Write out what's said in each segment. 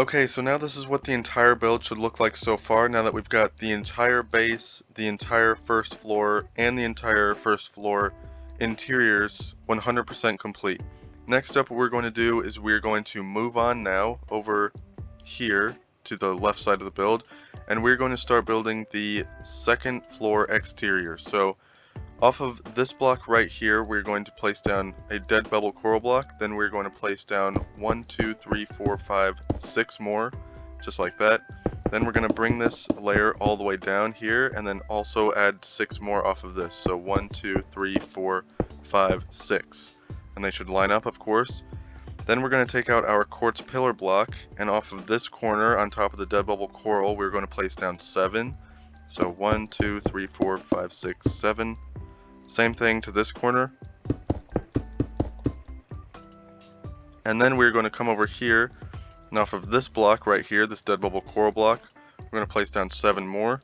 Okay, so now this is what the entire build should look like so far, now that we've got the entire base, the entire first floor, and the entire first floor interiors 100% complete. Next up, what we're going to do is we're going to move on now over here to the left side of the build, and we're going to start building the second floor exterior. So off of this block right here, we're going to place down a dead bevel coral block. Then we're going to place down 1, 2, 3, 4, 5, 6 more, just like that. Then we're going to bring this layer all the way down here, and then also add 6 more off of this. So 1, 2, 3, 4, 5, 6. And they should line up, of course. Then we're going to take out our quartz pillar block, and off of this corner on top of the dead bevel coral, we're going to place down 7. So 1, 2, 3, 4, 5, 6, 7. Same thing to this corner. And then we're going to come over here, and off of this block right here, this dead bubble coral block, we're going to place down 7 more.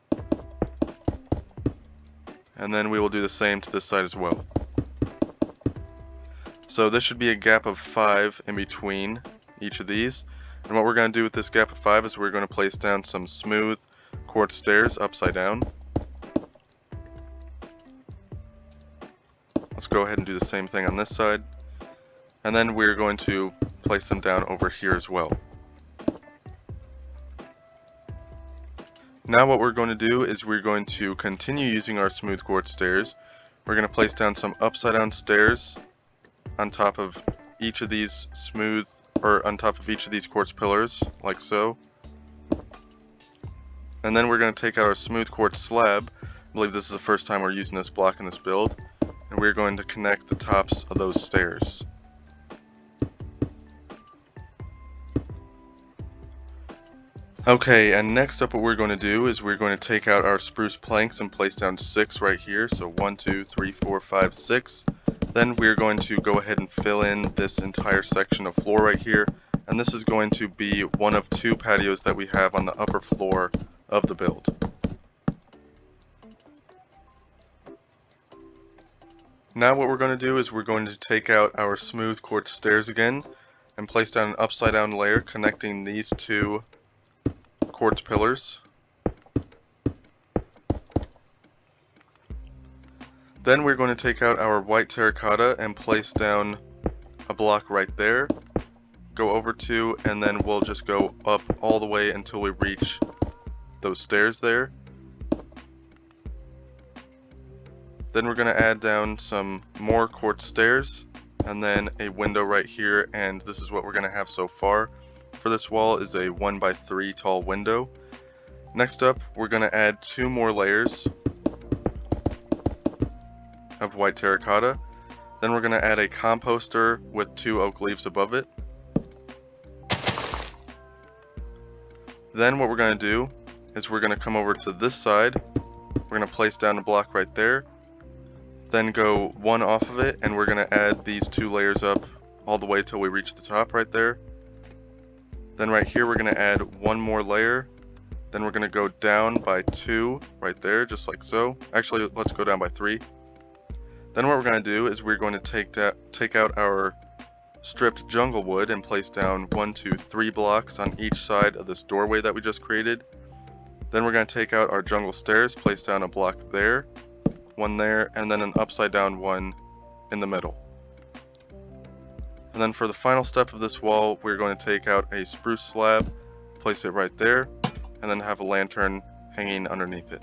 And then we will do the same to this side as well. So this should be a gap of 5 in between each of these. And what we're going to do with this gap of 5 is we're going to place down some smooth quartz stairs upside down. Let's go ahead and do the same thing on this side. And then we're going to place them down over here as well. Now what we're going to do is we're going to continue using our smooth quartz stairs. We're going to place down some upside down stairs on top of each of these on top of each of these quartz pillars, like so. And then we're going to take out our smooth quartz slab. I believe this is the first time we're using this block in this build. And we're going to connect the tops of those stairs. Okay, and next up what we're going to do is we're going to take out our spruce planks and place down 6 right here. So 1, 2, 3, 4, 5, 6. Then we're going to go ahead and fill in this entire section of floor right here. And this is going to be one of 2 patios that we have on the upper floor of the build. Now what we're going to do is we're going to take out our smooth quartz stairs again and place down an upside down layer connecting these 2 quartz pillars. Then we're going to take out our white terracotta and place down a block right there, go over 2, and then we'll just go up all the way until we reach those stairs there. Then we're going to add down some more quartz stairs and then a window right here, and this is what we're going to have so far. For this wall is a 1x3 tall window. Next up, we're going to add 2 more layers of white terracotta. Then we're going to add a composter with 2 oak leaves above it. Then what we're going to do is we're going to come over to this side. We're going to place down a block right there. Then go 1 off of it, and we're going to add these 2 layers up all the way till we reach the top right there. Then right here we're going to add 1 more layer. Then we're going to go down by 2 right there, just like so. Actually, let's go down by 3. Then what we're going to do is we're going to take out our stripped jungle wood and place down 1, 2, 3 blocks on each side of this doorway that we just created. Then we're going to take out our jungle stairs, place down a block there, 1 there, and then an upside down one in the middle. And then for the final step of this wall, we're going to take out a spruce slab, place it right there, and then have a lantern hanging underneath it.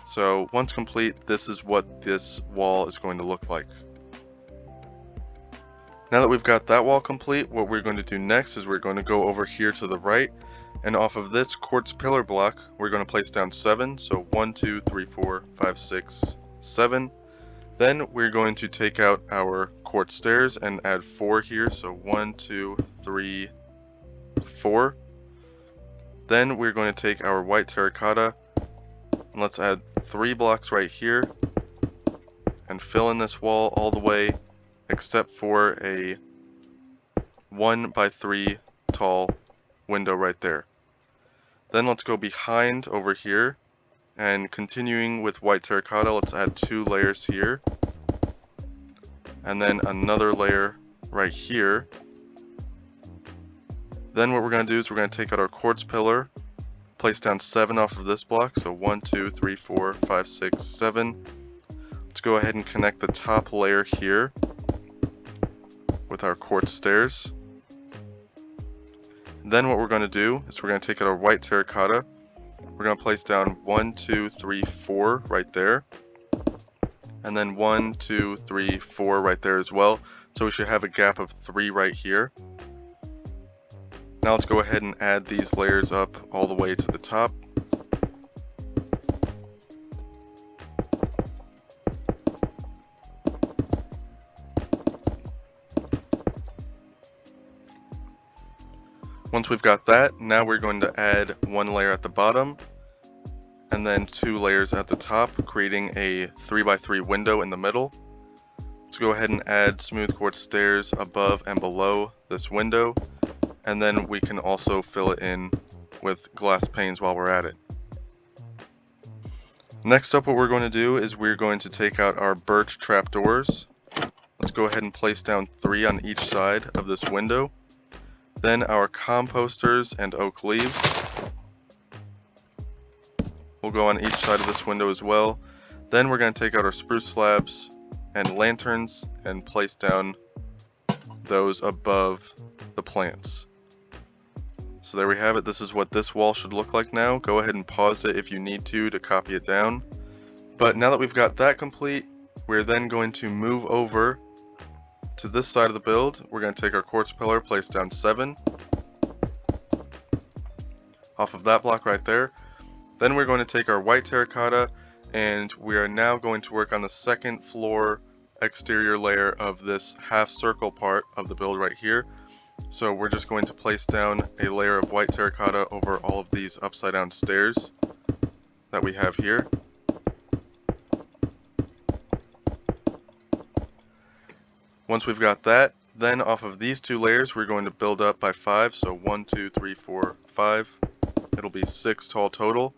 So once complete, this is what this wall is going to look like. Now that we've got that wall complete, what we're going to do next is we're going to go over here to the right, and off of this quartz pillar block, we're going to place down 7. So 1, 2, 3, 4, 5, 6, 7. Then we're going to take out our quartz stairs and add 4 here. So 1, 2, 3, 4. Then we're going to take our white terracotta and let's add 3 blocks right here and fill in this wall all the way except for a 1x3 tall window right there. Then let's go behind over here, and continuing with white terracotta, let's add 2 layers here, and then another layer right here, Then what we're going to do is we're going to take out our quartz pillar, place down 7 off of this block, so 1, 2, 3, 4, 5, 6, 7. Let's go ahead and connect the top layer here with our quartz stairs. Then what we're going to do is we're going to take out our white terracotta. We're going to place down 1, 2, 3, 4 right there. And then 1, 2, 3, 4 right there as well. So we should have a gap of 3 right here. Now let's go ahead and add these layers up all the way to the top. Once we've got that, now we're going to add 1 layer at the bottom and then 2 layers at the top, creating a 3x3 window in the middle. Let's go ahead and add smooth quartz stairs above and below this window, and then we can also fill it in with glass panes while we're at it. Next up, what we're going to do is we're going to take out our birch trapdoors. Let's go ahead and place down 3 on each side of this window. Then our composters and oak leaves will go on each side of this window as well. Then we're going to take out our spruce slabs and lanterns and place down those above the plants. So there we have it. This is what this wall should look like now. Go ahead and pause it if you need to copy it down. But now that we've got that complete, we're then going to move over to this side of the build. We're going to take our quartz pillar, place down 7 off of that block right there. Then we're going to take our white terracotta, and we are now going to work on the second floor exterior layer of this half circle part of the build right here. So we're just going to place down a layer of white terracotta over all of these upside down stairs that we have here. Once we've got that, then off of these 2 layers we're going to build up by 5, so 1, 2, 3, 4, 5. It'll be 6 tall total.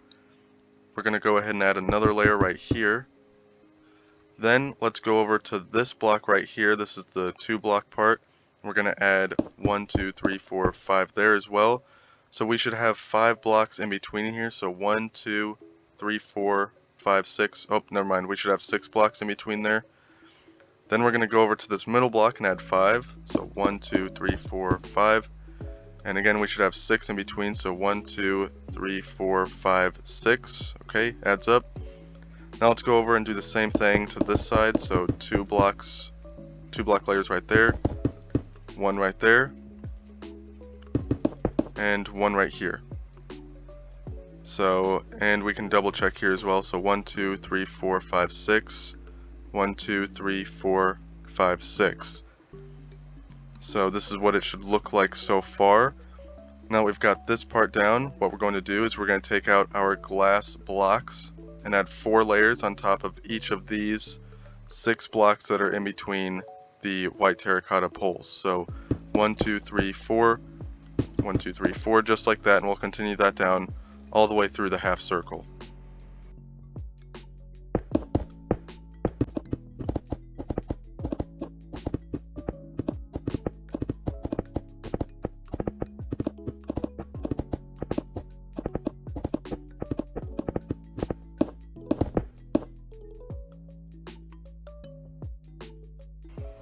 We're going to go ahead and add another layer right here. Then let's go over to this block right here. This is the 2 block part. We're going to add 1, 2, 3, 4, 5 there as well. So we should have 5 blocks in between here. So 1, 2, 3, 4, 5, 6. Oh, never mind. We should have 6 blocks in between there. Then we're going to go over to this middle block and add 5. So 1, 2, 3, 4, 5. And again, we should have 6 in between. So 1, 2, 3, 4, 5, 6. Okay, adds up. Now let's go over and do the same thing to this side. So 2 block layers right there. 1 right there. And 1 right here. So, and we can double check here as well. So 1, 2, 3, 4, 5, 6. 1, 2, 3, 4, 5, 6. So this is what it should look like so far. Now we've got this part down. What we're going to do is we're going to take out our glass blocks and add 4 layers on top of each of these 6 blocks that are in between the white terracotta poles. So 1, 2, 3, 4, 1, 2, 3, 4, just like that, and we'll continue that down all the way through the half circle.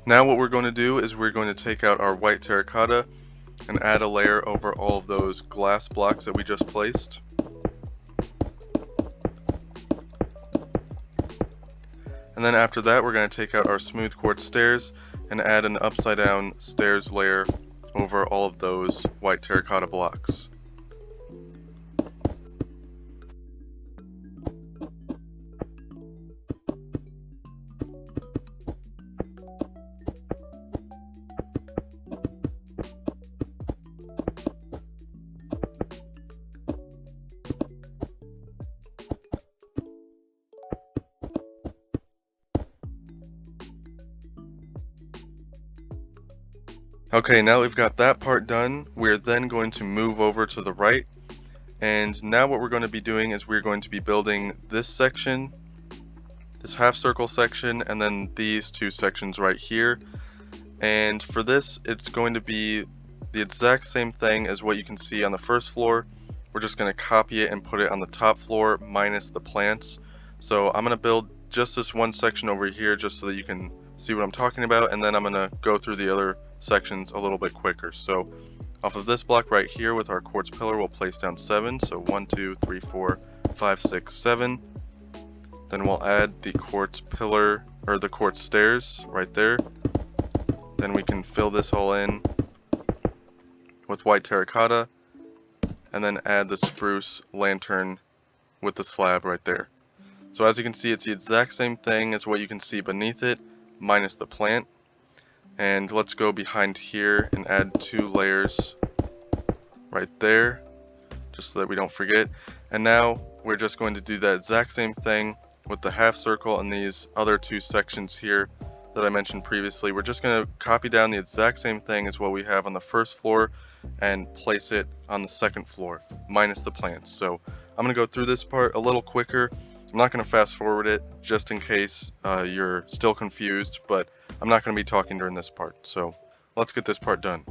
Now what we're going to do is we're going to take out our white terracotta and add a layer over all of those glass blocks that we just placed. And then after that, we're going to take out our smooth quartz stairs and add an upside down stairs layer over all of those white terracotta blocks. Okay, now we've got that part done, we're then going to move over to the right, and now what we're going to be doing is we're going to be building this section, this half circle section, and then these 2 sections right here. And for this, it's going to be the exact same thing as what you can see on the first floor. We're just going to copy it and put it on the top floor minus the plants. So I'm going to build just this one section over here just so that you can see what I'm talking about, and then I'm going to go through the other sections a little bit quicker. So off of this block right here with our quartz pillar, we'll place down 7. So 1, 2, 3, 4, 5, 6, 7. Then we'll add the quartz pillar, or the quartz stairs right there. Then we can fill this all in with white terracotta, and then add the spruce lantern with the slab right there. So as you can see, it's the exact same thing as what you can see beneath it, minus the plant. And let's go behind here and add 2 layers right there, just so that we don't forget. And now we're just going to do that exact same thing with the half circle and these other 2 sections here that I mentioned previously. We're just going to copy down the exact same thing as what we have on the first floor and place it on the second floor, minus the plants. So I'm going to go through this part a little quicker. I'm not going to fast forward it just in case you're still confused, but I'm not going to be talking during this part. So let's get this part done.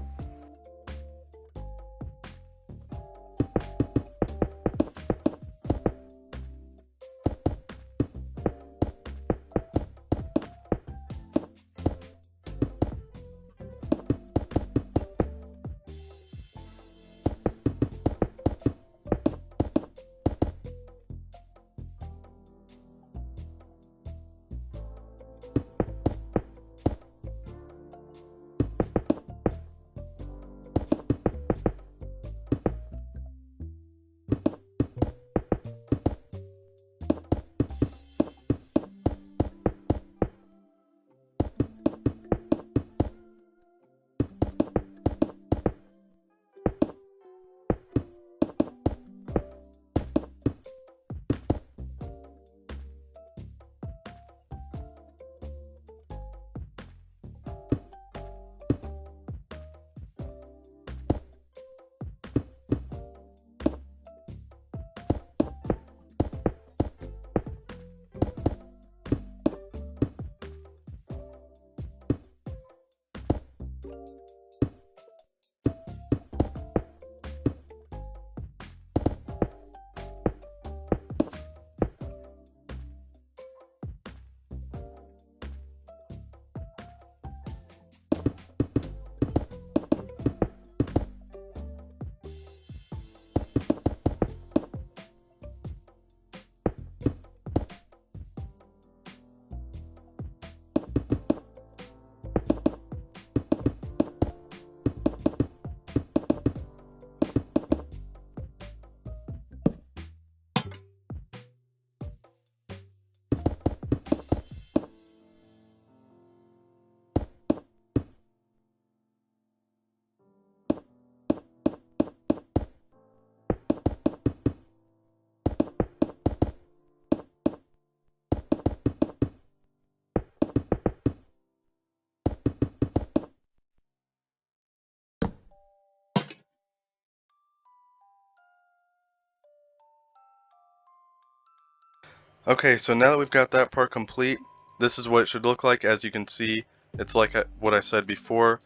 Okay, so now that we've got that part complete, this is what it should look like. As you can see, it's like what I said before.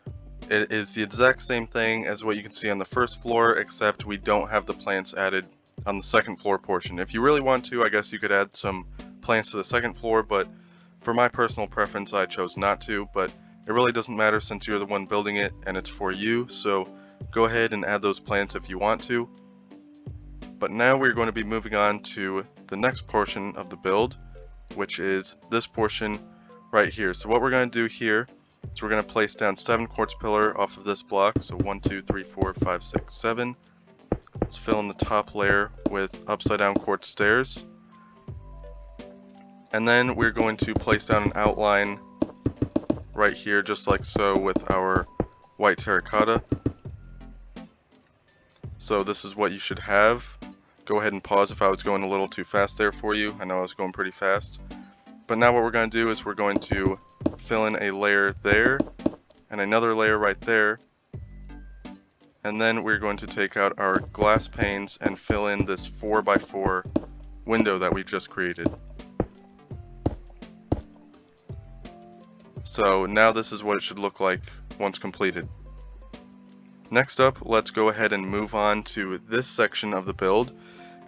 It is the exact same thing as what you can see on the first floor, except we don't have the plants added on the second floor portion. If you really want to, I guess you could add some plants to the second floor, but for my personal preference, I chose not to. But it really doesn't matter since you're the one building it and it's for you, so go ahead and add those plants if you want to. But now we're going to be moving on to the next portion of the build, which is this portion right here. So what we're going to do here is we're going to place down 7 quartz pillar off of this block. So 1, 2, 3, 4, 5, 6, 7. Let's fill in the top layer with upside down quartz stairs. And then we're going to place down an outline right here, just like so, with our white terracotta. So this is what you should have. Go ahead and pause if I was going a little too fast there for you. I know I was going pretty fast. But now what we're going to do is we're going to fill in a layer there and another layer right there. And then we're going to take out our glass panes and fill in this 4x4 window that we just created. So now this is what it should look like once completed. Next up, let's go ahead and move on to this section of the build,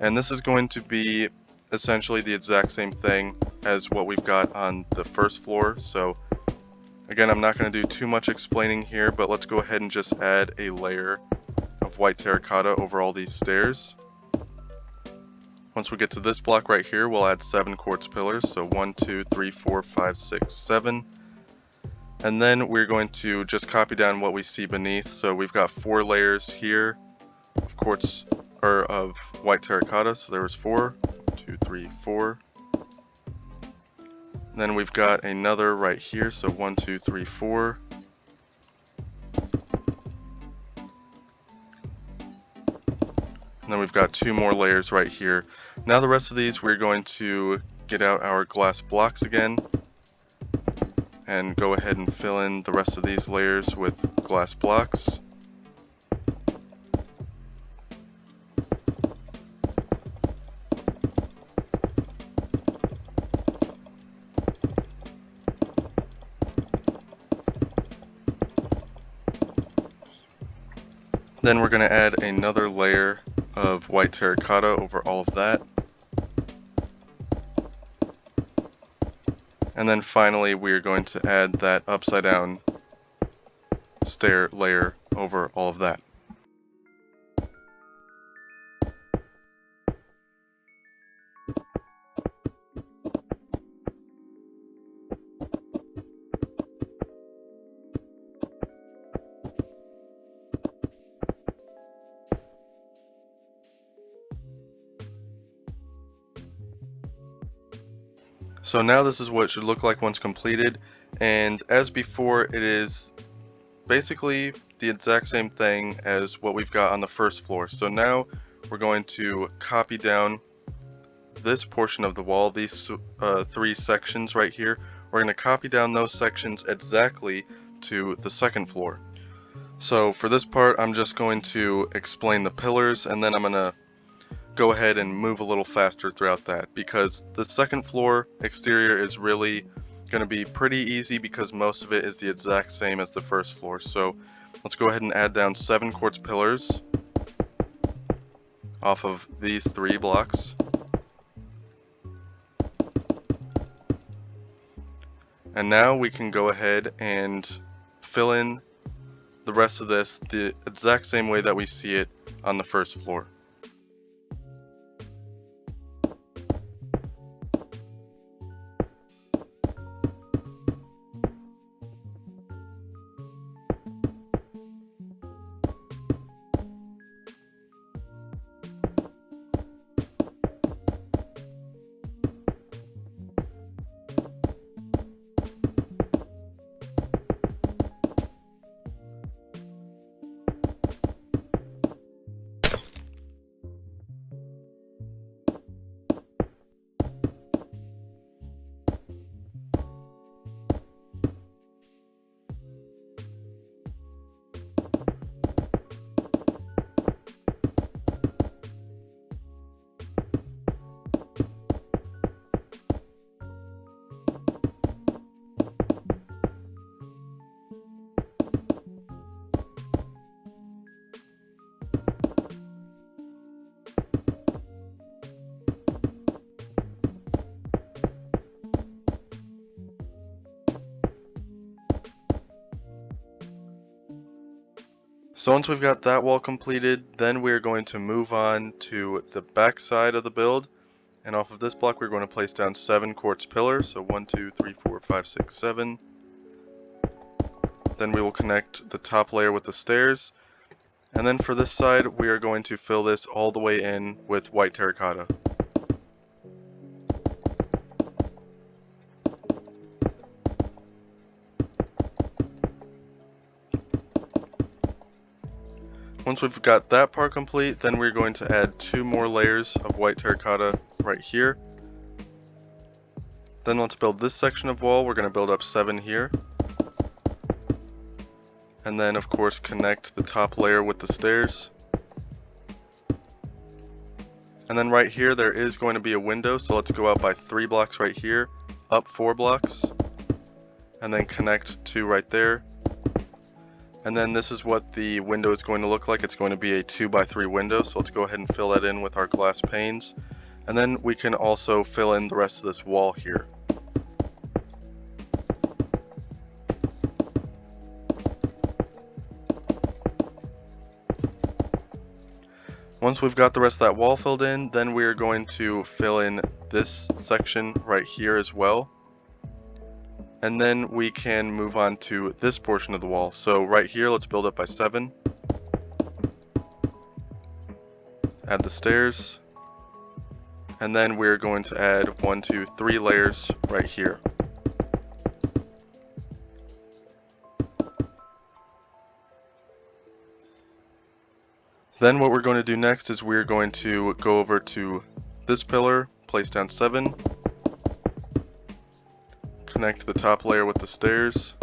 and this is going to be essentially the exact same thing as what we've got on the first floor. So again, I'm not going to do too much explaining here, but let's go ahead and just add a layer of white terracotta over all these stairs. Once we get to this block right here, we'll add 7 quartz pillars, so 1, 2, 3, 4, 5, 6, 7. And then we're going to just copy down what we see beneath. So we've got 4 layers here of quartz, or of white terracotta, so there was 4. 1, 2, 3, 4. And then we've got another right here, so 1, 2, 3, 4. And then we've got 2 more layers right here. Now the rest of these, we're going to get out our glass blocks again and go ahead and fill in the rest of these layers with glass blocks. Then we're going to add another layer of white terracotta over all of that. And then finally we are going to add that upside down stair layer over all of that. So now this is what it should look like once completed, and as before, it is basically the exact same thing as what we've got on the first floor. So now we're going to copy down this portion of the wall, these 3 sections right here. We're going to copy down those sections exactly to the second floor. So for this part, I'm just going to explain the pillars, and then I'm going to go ahead and move a little faster throughout that, because the second floor exterior is really going to be pretty easy because most of it is the exact same as the first floor. So let's go ahead and add down 7 quartz pillars off of these 3 blocks. And now we can go ahead and fill in the rest of this the exact same way that we see it on the first floor. So once we've got that wall completed, then we're going to move on to the back side of the build. And off of this block, we're going to place down 7 quartz pillars. So 1, 2, 3, 4, 5, 6, 7. Then we will connect the top layer with the stairs. And then for this side, we are going to fill this all the way in with white terracotta. Once we've got that part complete, then we're going to add 2 more layers of white terracotta right here. Then let's build this section of wall. We're going to build up 7 here. And then of course connect the top layer with the stairs. And then right here there is going to be a window, so let's go out by 3 blocks right here, up 4 blocks, and then connect 2 right there. And then this is what the window is going to look like. It's going to be a 2x3 window, so let's go ahead and fill that in with our glass panes. And then we can also fill in the rest of this wall here. Once we've got the rest of that wall filled in, then we're going to fill in this section right here as well. And then we can move on to this portion of the wall. So right here, let's build up by 7. Add the stairs. And then we're going to add 1, 2, 3 layers right here. Then what we're going to do next is we're going to go over to this pillar, place down 7, connect the top layer with the stairs,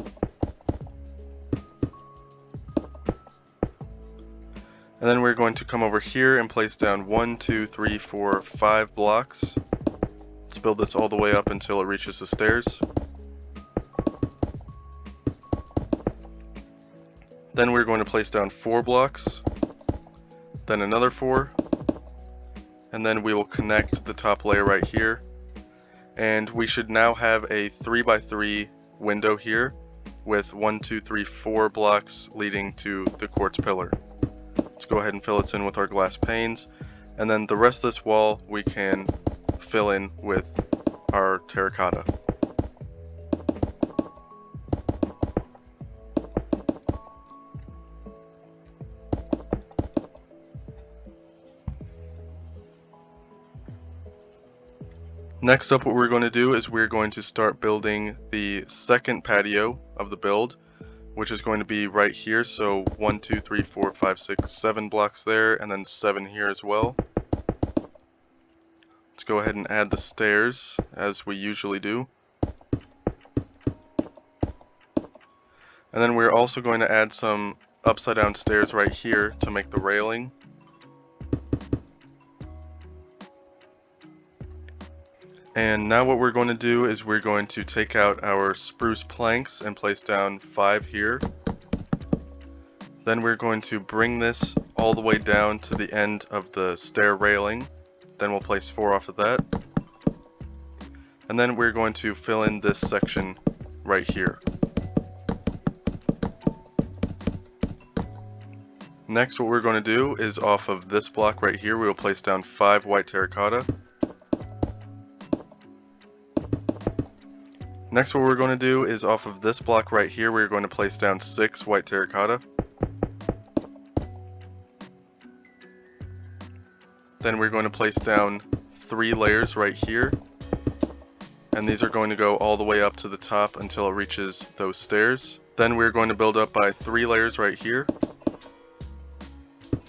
and then we're going to come over here and place down 1, 2, 3, 4, 5 blocks. Let's build this all the way up until it reaches the stairs. Then we're going to place down 4 blocks. Then another 4, and then we will connect the top layer right here, and we should now have a 3x3 window here with 1, 2, 3, 4 blocks leading to the quartz pillar. Let's go ahead and fill this in with our glass panes, and then the rest of this wall we can fill in with our terracotta. Next up, what we're going to do is we're going to start building the second patio of the build, which is going to be right here. So 1, 2, 3, 4, 5, 6, 7 blocks there, and then 7 here as well. Let's go ahead and add the stairs as we usually do. And then we're also going to add some upside down stairs right here to make the railing. And now what we're going to do is we're going to take out our spruce planks and place down 5 here. Then we're going to bring this all the way down to the end of the stair railing. Then we'll place 4 off of that. And then we're going to fill in this section right here. Next, what we're going to do is off of this block right here, we will place down 5 white terracotta. Next, what we're going to do is off of this block right here, we're going to place down 6 white terracotta. Then we're going to place down 3 layers right here. And these are going to go all the way up to the top until it reaches those stairs. Then we're going to build up by 3 layers right here.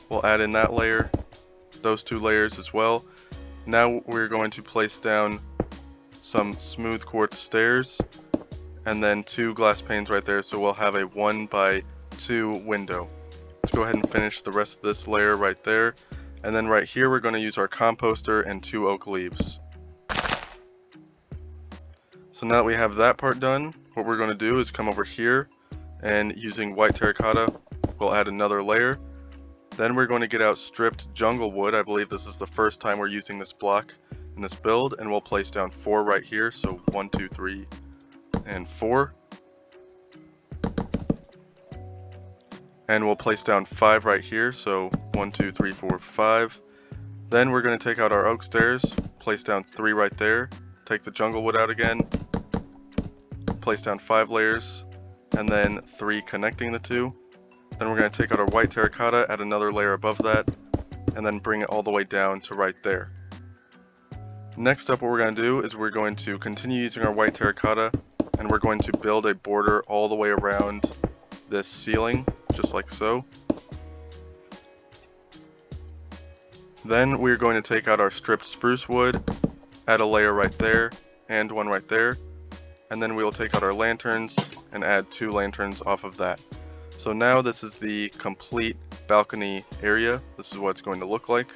We'll add in that layer, those 2 layers as well. Now we're going to place down some smooth quartz stairs, and then 2 glass panes right there, so we'll have a 1x2 window. Let's go ahead and finish the rest of this layer right there, and then right here we're going to use our composter and 2 oak leaves. So now that we have that part done, what we're going to do is come over here, and using white terracotta we'll add another layer. Then we're going to get out stripped jungle wood. I believe this is the first time we're using this block in this build, and we'll place down 4 right here, so 1, 2, 3, and 4. And we'll place down 5 right here, so 1, 2, 3, 4, 5. Then we're going to take out our oak stairs, place down 3 right there, take the jungle wood out again, place down 5 layers, and then 3 connecting the 2. Then we're going to take out our white terracotta, add another layer above that, and then bring it all the way down to right there. Next up, what we're going to do is we're going to continue using our white terracotta, and we're going to build a border all the way around this ceiling, just like so. Then we're going to take out our stripped spruce wood, add a layer right there, and 1 right there, and then we will take out our lanterns and add 2 lanterns off of that. So now this is the complete balcony area. This is what it's going to look like.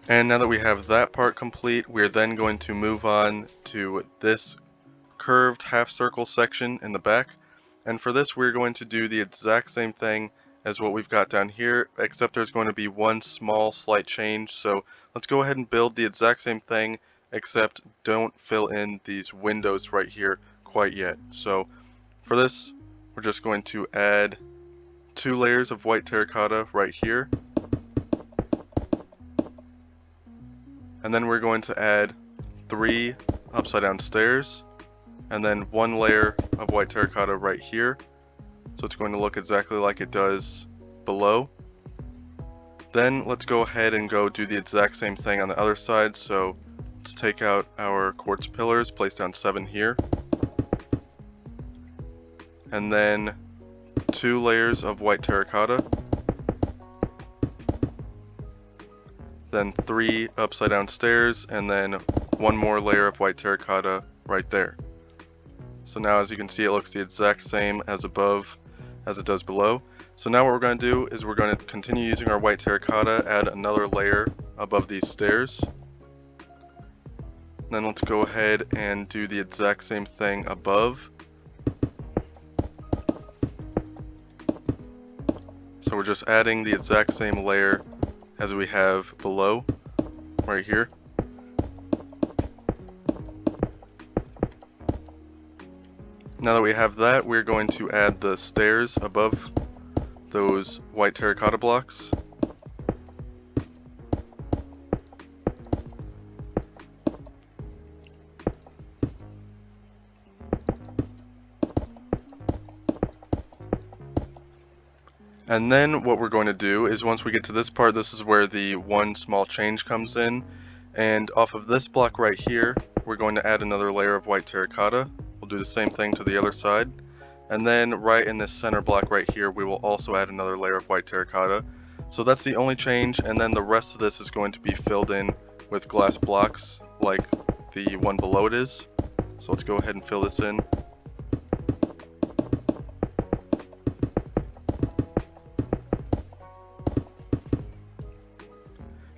And now that we have that part complete, we're then going to move on to this curved half circle section in the back. And for this, we're going to do the exact same thing as what we've got down here, except there's going to be one small slight change. So let's go ahead and build the exact same thing, except don't fill in these windows right here quite yet. So for this, we're just going to add 2 layers of white terracotta right here. And then we're going to add 3 upside down stairs, and then 1 layer of white terracotta right here. So it's going to look exactly like it does below. Then let's go ahead and go do the exact same thing on the other side. So let's take out our quartz pillars, place down 7 here. And then 2 layers of white terracotta. Then 3 upside down stairs, and then 1 more layer of white terracotta right there. So now as you can see, it looks the exact same as above as it does below. So now what we're going to do is we're going to continue using our white terracotta, add another layer above these stairs. Then let's go ahead and do the exact same thing above. So we're just adding the exact same layer as we have below, right here. Now that we have that, we're going to add the stairs above those white terracotta blocks. And then what we're going to do is once we get to this part, this is where the one small change comes in. And off of this block right here, we're going to add another layer of white terracotta. We'll do the same thing to the other side. And then right in this center block right here, we will also add another layer of white terracotta. So that's the only change, and then the rest of this is going to be filled in with glass blocks like the one below it is. So let's go ahead and fill this in.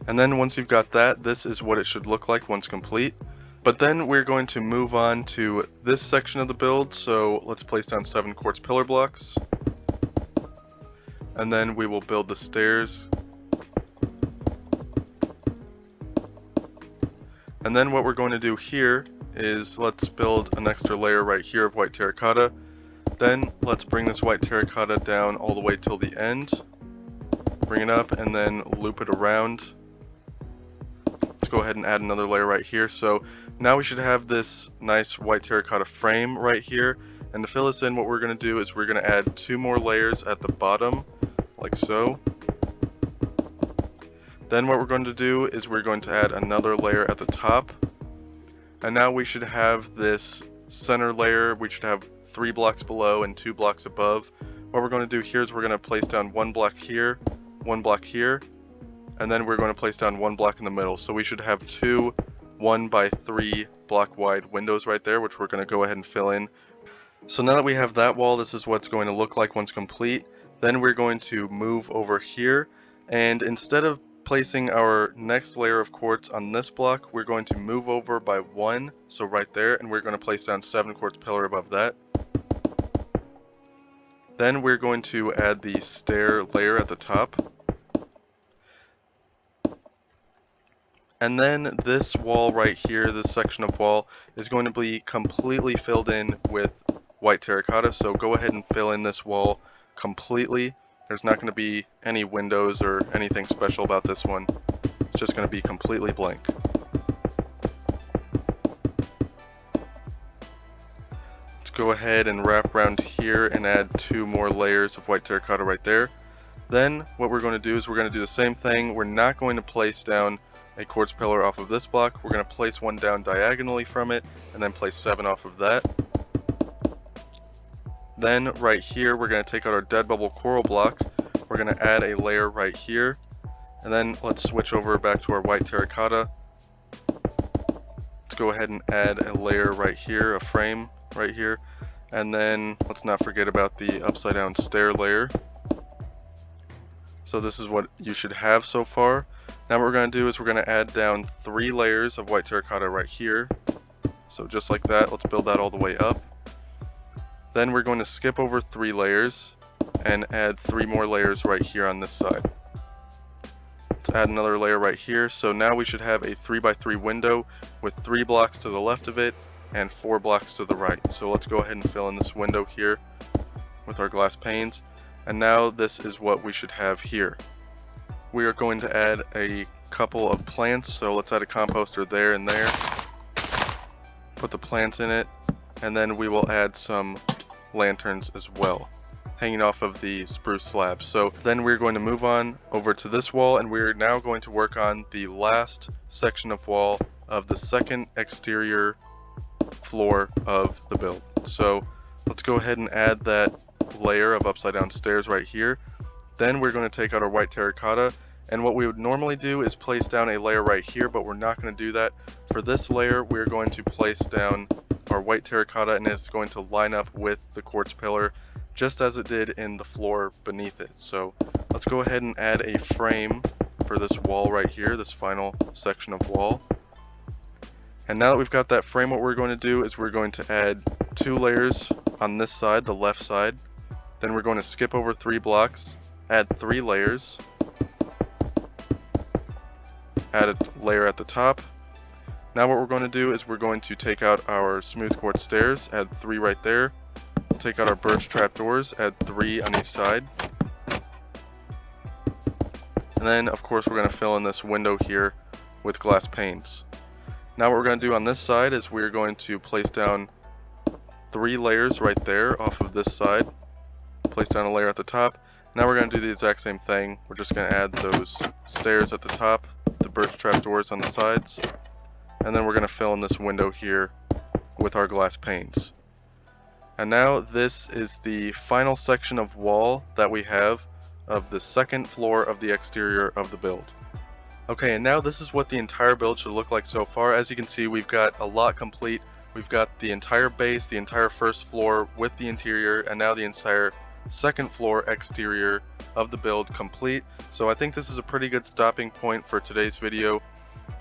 And then once you've got that, this is what it should look like once complete. But then we're going to move on to this section of the build, so let's place down 7 quartz pillar blocks. And then we will build the stairs. And then what we're going to do here is let's build an extra layer right here of white terracotta. Then let's bring this white terracotta down all the way till the end. Bring it up and then loop it around. Let's go ahead and add another layer right here. So now we should have this nice white terracotta frame right here. And to fill this in, what we're going to do is we're going to add 2 more layers at the bottom, like so. Then what we're going to do is we're going to add another layer at the top. And now we should have this center layer. We should have 3 blocks below and 2 blocks above. What we're going to do here is we're going to place down 1 block here, 1 block here, and then we're going to place down 1 block in the middle. So we should have 2 1x3 block wide windows right there, which we're going to go ahead and fill in. So now that we have that wall, this is what's going to look like once complete. Then we're going to move over here, and instead of placing our next layer of quartz on this block, we're going to move over by 1, so right there, and we're going to place down 7 quartz pillar above that. Then we're going to add the stair layer at the top. And then this wall right here, this section of wall, is going to be completely filled in with white terracotta. So go ahead and fill in this wall completely. There's not going to be any windows or anything special about this one. It's just going to be completely blank. Let's go ahead and wrap around here and add 2 more layers of white terracotta right there. Then what we're going to do is we're going to do the same thing. We're not going to place down a quartz pillar off of this block. We're going to place 1 down diagonally from it and then place 7 off of that. Then right here we're going to take out our dead bubble coral block. We're going to add a layer right here, and then let's switch over back to our white terracotta. Let's go ahead and add a layer right here, a frame right here, and then let's not forget about the upside down stair layer. So this is what you should have so far. Now what we're going to do is we're going to add down 3 layers of white terracotta right here. So just like that, let's build that all the way up. Then we're going to skip over 3 layers and add 3 more layers right here on this side. Let's add another layer right here. So now we should have a 3x3 window with 3 blocks to the left of it and 4 blocks to the right. So let's go ahead and fill in this window here with our glass panes. And now this is what we should have here. We are going to add a couple of plants, so let's add a composter there and there. Put the plants in it, and then we will add some lanterns as well, hanging off of the spruce slab. So then we're going to move on over to this wall, and we're now going to work on the last section of wall of the second exterior floor of the build. So let's go ahead and add that layer of upside down stairs right here. Then we're going to take out our white terracotta, and what we would normally do is place down a layer right here, but we're not going to do that. For this layer, we're going to place down our white terracotta, and it's going to line up with the quartz pillar just as it did in the floor beneath it. So let's go ahead and add a frame for this wall right here, this final section of wall. And now that we've got that frame, what we're going to do is we're going to add 2 layers on this side, the left side. Then we're going to skip over 3 blocks, add 3 layers, add a layer at the top. Now what we're going to do is we're going to take out our smooth quartz stairs, add 3 right there. We'll take out our birch trapdoors, add 3 on each side. And then of course we're going to fill in this window here with glass panes. Now what we're going to do on this side is we're going to place down 3 layers right there off of this side. Place down a layer at the top. Now we're going to do the exact same thing. We're just going to add those stairs at the top, the birch trapdoors on the sides, and then we're going to fill in this window here with our glass panes. And now this is the final section of wall that we have of the second floor of the exterior of the build. Okay, and now this is what the entire build should look like so far. As you can see, we've got a lot complete. We've got the entire base, the entire first floor with the interior, and now the entire second floor exterior of the build complete. So I think this is a pretty good stopping point for today's video.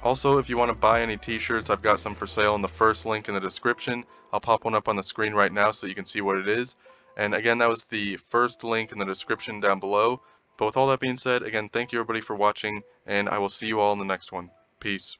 Also, if you want to buy any t-shirts, I've got some for sale in the first link in the description. I'll pop one up on the screen right now so you can see what it is. And again, that was the first link in the description down below. But with all that being said, again, thank you everybody for watching, and I will see you all in the next one. Peace.